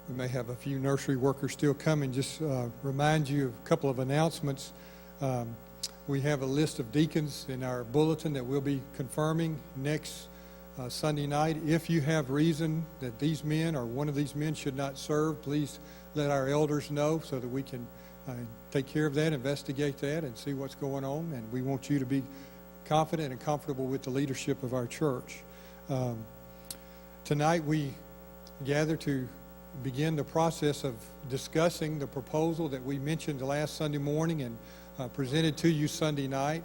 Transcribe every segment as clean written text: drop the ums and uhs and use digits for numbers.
we may have a few nursery workers still coming. Just remind you of a couple of announcements. We have a list of deacons in our bulletin that we'll be confirming next Sunday night. If you have reason that these men or one of these men should not serve, please let our elders know so that we can take care of that, investigate that, and see what's going on. And we want you to be confident and comfortable with the leadership of our church. Tonight we gather to begin the process of discussing the proposal that we mentioned last Sunday morning and presented to you Sunday night.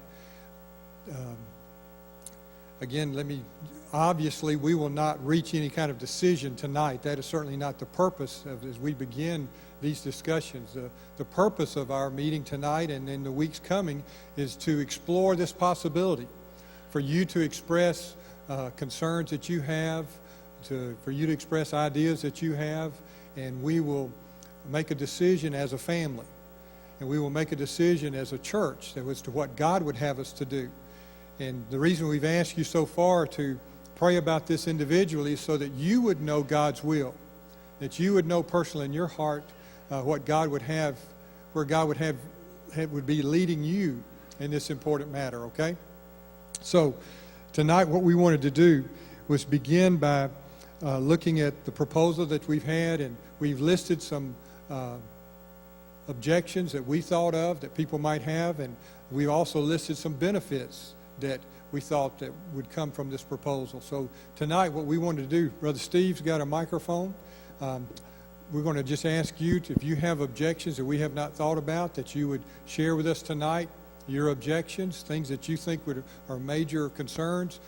Again, obviously we will not reach any kind of decision tonight. That is certainly not the purpose of as we begin these discussions. The purpose of our meeting tonight and in the weeks coming is to explore this possibility, for you to express concerns that you have, for you to express ideas that you have, and we will make a decision as a family. And we will make a decision as a church as to what God would have us to do. And the reason we've asked you so far to pray about this individually is so that you would know God's will, that you would know personally in your heart what God would have, where God would be leading you in this important matter, okay? So tonight what we wanted to do was begin by looking at the proposal that we've had, and we've listed some objections that we thought of that people might have, and we also listed some benefits that we thought that would come from this proposal. So tonight what we wanted to do, Brother Steve's got a microphone. We're going to just ask you if you have objections that we have not thought about, that you would share with us tonight your objections, things that you think are major concerns.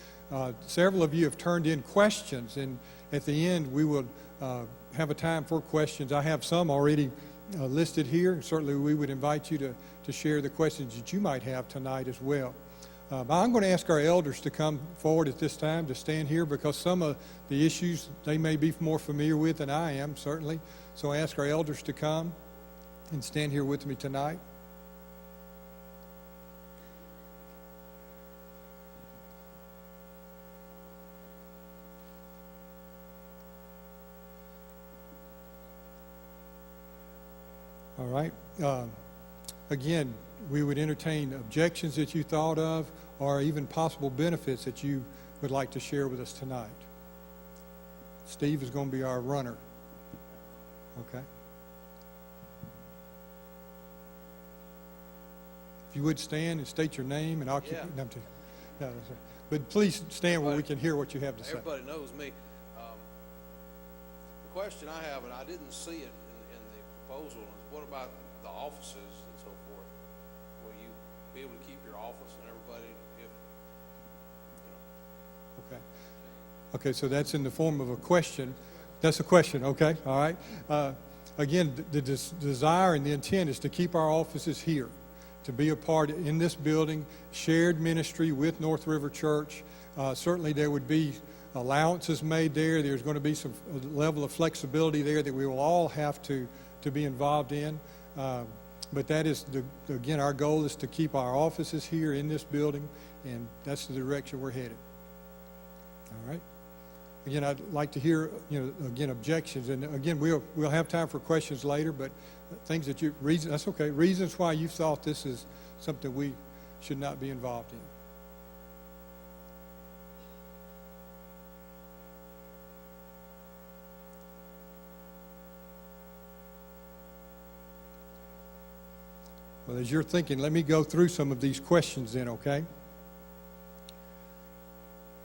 Several of you have turned in questions, and at the end we will have a time for questions. I have some already listed here. Certainly we would invite you to share the questions that you might have tonight as well. I'm going to ask our elders to come forward at this time, to stand here, because some of the issues they may be more familiar with than I am, certainly. So I ask our elders to come and stand here with me tonight. All right. Again, we would entertain objections that you thought of, or even possible benefits that you would like to share with us tonight. Steve is going to be our runner. Okay. If you would stand and state your name and occupation. Yeah. No, but please stand where we can hear what you have to say. Everybody knows me. The question I have, and I didn't see it in the proposal, is what about the offices and so forth? Will you be able to keep your office and everybody if, Okay. Okay, so that's in the form of a question. That's a question, okay, all right. Again, the desire and the intent is to keep our offices here, to be a part in this building, shared ministry with North River Church. Certainly there would be allowances made there. There's going to be some level of flexibility there that we will all have to be involved in. But that is, again, our goal is to keep our offices here in this building, and that's the direction we're headed. All right. Again, I'd like to hear, again, objections, and again, we'll have time for questions later. But things that that's okay. Reasons why you thought this is something we should not be involved in. Well, as you're thinking, let me go through some of these questions then, okay?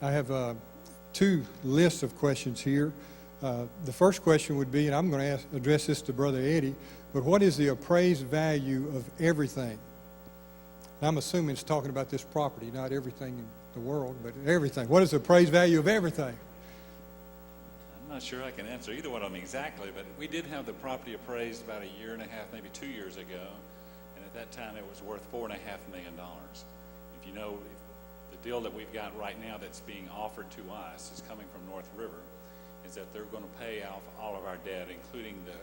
I have two lists of questions here. The first question would be, and I'm going to address this to Brother Eddie, but what is the appraised value of everything? And I'm assuming it's talking about this property, not everything in the world, but everything. What is the appraised value of everything? I'm not sure I can answer either one of them exactly, but we did have the property appraised about a year and a half, maybe 2 years ago. At that time, it was worth $4.5 million. If you know, the deal that we've got right now that's being offered to us is coming from North River, is that they're going to pay off all of our debt, including the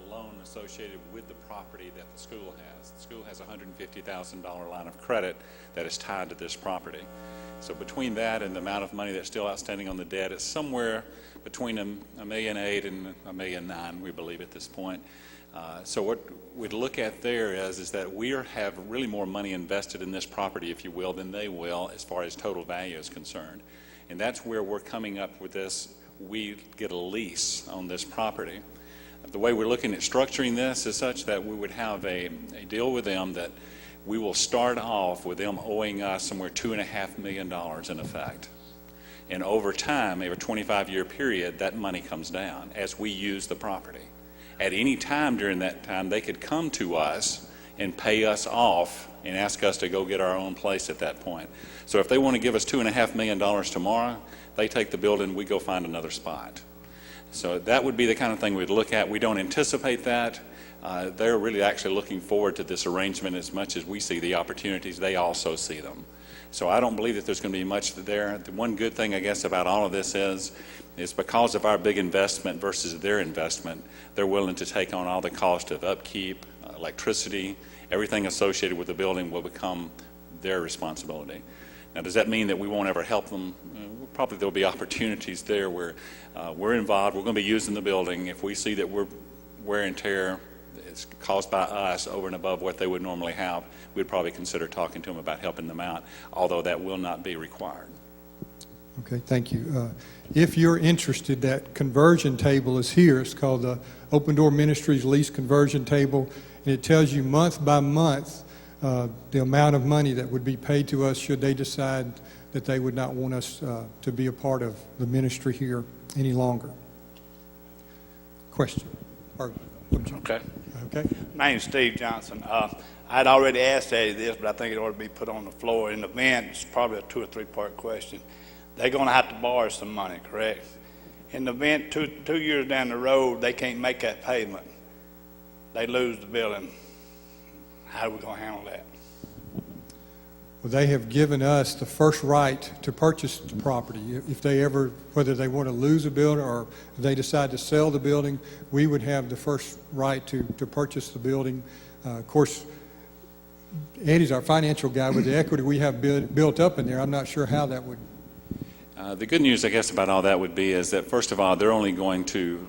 the loan associated with the property that the school has. The school has a $150,000 line of credit that is tied to this property. So between that and the amount of money that's still outstanding on the debt, it's somewhere between $1.8 million and $1.9 million, we believe at this point. So what we'd look at there is that we have really more money invested in this property, if you will, than they will as far as total value is concerned. And that's where we're coming up with this. We get a lease on this property. The way we're looking at structuring this is such that we would have a deal with them that we will start off with them owing us somewhere $2.5 million in effect. And over time, over a 25-year period, that money comes down as we use the property. At any time during that time, they could come to us and pay us off and ask us to go get our own place at that point. So if they want to give us $2.5 million tomorrow, they take the building, we go find another spot. So that would be the kind of thing we'd look at. We don't anticipate that. They're really actually looking forward to this arrangement as much as we see the opportunities. They also see them. So I don't believe that there's going to be much there. The one good thing, I guess, about all of this is because of our big investment versus their investment, they're willing to take on all the cost of upkeep, electricity, everything associated with the building will become their responsibility. Now, does that mean that we won't ever help them? Probably there'll be opportunities there where we're involved. We're going to be using the building. If we see that we're wear and tear is caused by us over and above what they would normally have, we'd probably consider talking to them about helping them out, although that will not be required. Okay, thank you. If you're interested, that conversion table is here. It's called the Open Door Ministries Lease Conversion Table, and it tells you month by month the amount of money that would be paid to us should they decide that they would not want us to be a part of the ministry here any longer. Question? Okay. Okay. My name's Steve Johnson. I'd already asked Eddie this, but I think it ought to be put on the floor. In the event, it's probably a 2 or 3 part question. They're going to have to borrow some money, correct? In the event, two years down the road, they can't make that payment. They lose the building. How are we going to handle that? Well, they have given us the first right to purchase the property. If they ever, whether they want to lose a building or if they decide to sell the building, we would have the first right to purchase the building. Of course, Eddie's our financial guy. With the equity we have built up in there, I'm not sure how that would. The good news, I guess, about all that would be is that, first of all, they're only going to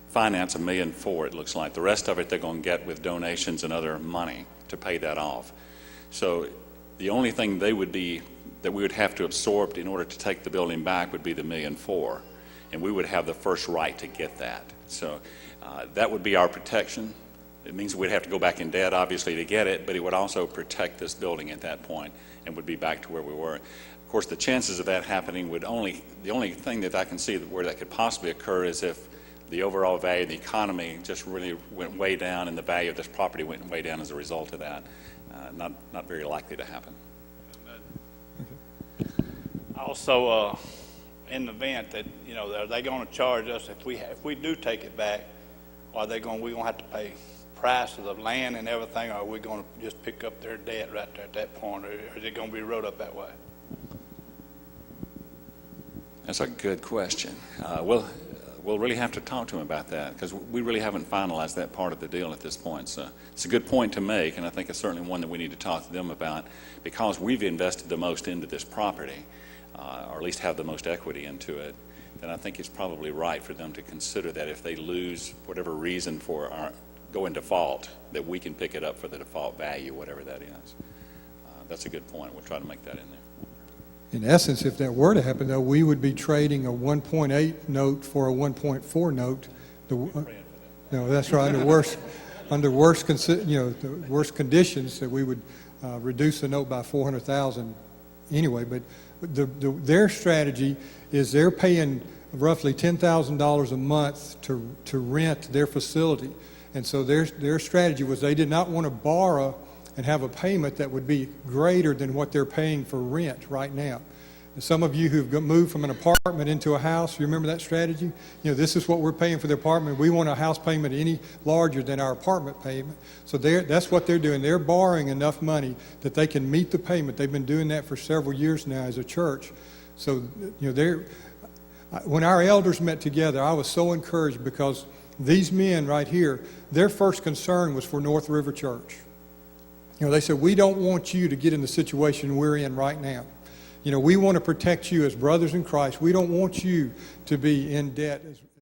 finance $1.4 million, it looks like. The rest of it they're going to get with donations and other money to pay that off. So the only thing that we would have to absorb in order to take the building back would be the $1.4 million, and we would have the first right to get that. So that would be our protection. It means we'd have to go back in debt, obviously, to get it, but it would also protect this building at that point and would be back to where we were. Of course, the chances of that happening the only thing that I can see where that could possibly occur is if the overall value of the economy just really went way down and the value of this property went way down as a result of that. Not very likely to happen. Also, in the event that, are they going to charge us if we do take it back? Are we going to have to pay price of the land and everything, or are we going to just pick up their debt right there at that point, or is it going to be wrote up that way? That's a good question. We'll really have to talk to them about that because we really haven't finalized that part of the deal at this point. So it's a good point to make, and I think it's certainly one that we need to talk to them about because we've invested the most into this property, or at least have the most equity into it. Then I think it's probably right for them to consider that if they lose whatever reason for go in default, that we can pick it up for the default value, whatever that is. That's a good point. We'll try to make that in there. In essence, if that were to happen, though, we would be trading a 1.8 note for a 1.4 note. No, that's right. Under worse conditions, that we would reduce the note by $400,000 anyway. But their strategy is they're paying roughly $10,000 a month to rent their facility, and so their strategy was they did not want to borrow and have a payment that would be greater than what they're paying for rent right now. And some of you who've moved from an apartment into a house, you remember that strategy? This is what we're paying for the apartment. We want a house payment any larger than our apartment payment. So that's what they're doing. They're borrowing enough money that they can meet the payment. They've been doing that for several years now as a church. So, When our elders met together, I was so encouraged because these men right here, their first concern was for North River Church. They said, we don't want you to get in the situation we're in right now. We want to protect you as brothers in Christ. We don't want you to be in debt